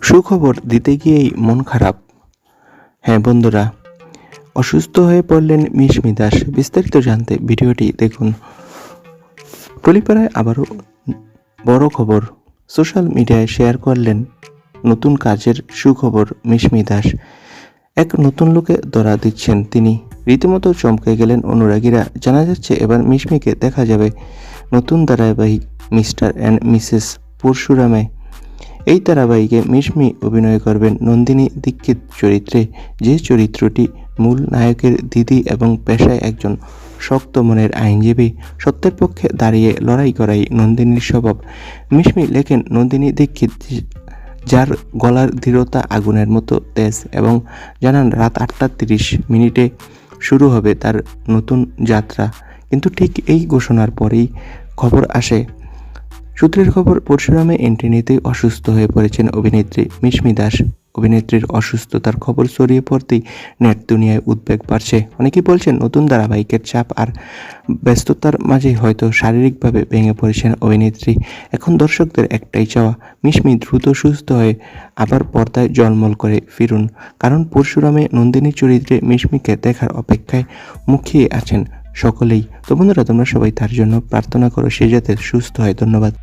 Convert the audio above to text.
সুখবর দিতে গিয়েই মন খারাপ। হ্যাঁ বন্ধুরা, অসুস্থ হয়ে পড়লেন মিশমি দাস। বিস্তারিত জানতে ভিডিওটি দেখুন। টলিপাড়ায় আবারও বড় খবর সোশ্যাল মিডিয়ায় শেয়ার করলেন নতুন কাজের সুখবর মিশমি দাস। এক নতুন লোকে ধরা দিচ্ছেন তিনি। রীতিমতো চমকে গেলেন অনুরাগীরা। জানা যাচ্ছে এবার মিশমিকে দেখা যাবে নতুন ধারাবাহিক মিস্টার অ্যান্ড মিসেস পরশুরামে। এই ধারাবাহিকে মিশমি অভিনয় করবেন নন্দিনী দীক্ষিত চরিত্রে, যে চরিত্রটি মূল নায়কের দিদি এবং পেশায় একজন শক্ত মনের আইনজীবী। সত্যের পক্ষে দাঁড়িয়ে লড়াই করাই নন্দিনীর স্বভাব। মিশমি লেখেন নন্দিনী দীক্ষিত, যার গলার দৃঢ়তা আগুনের মতো তেজ, এবং জানান রাত 8:30 শুরু হবে তার নতুন যাত্রা। কিন্তু ঠিক এই ঘোষণার পরেই খবর আসে। সূত্রের খবর, পরশুরামে এন্ট্রি নিতেই অসুস্থ হয়ে পড়েছেন অভিনেত্রী মিশমি দাস। অভিনেত্রীর অসুস্থতার খবর ছড়িয়ে পড়তেই নেট দুনিয়ায় উদ্বেগ বাড়ছে। অনেকেই বলছেন নতুন ধারাবাহিকের চাপ আর ব্যস্ততার মাঝেই হয়তো শারীরিকভাবে ভেঙে পড়েছেন অভিনেত্রী। এখন দর্শকদের একটাই চাওয়া, মিশমি দ্রুত সুস্থ হয়ে আবার পর্দায় ঝলমল করে ফিরুন। কারণ পরশুরামে নন্দিনী চরিত্রে মিশমিকে দেখার অপেক্ষায় মুখিয়ে আছেন সকলেই। তো বন্ধুরা, তোমরা সবাই তার জন্য প্রার্থনা করো, সে যাতে সুস্থ হয়। ধন্যবাদ।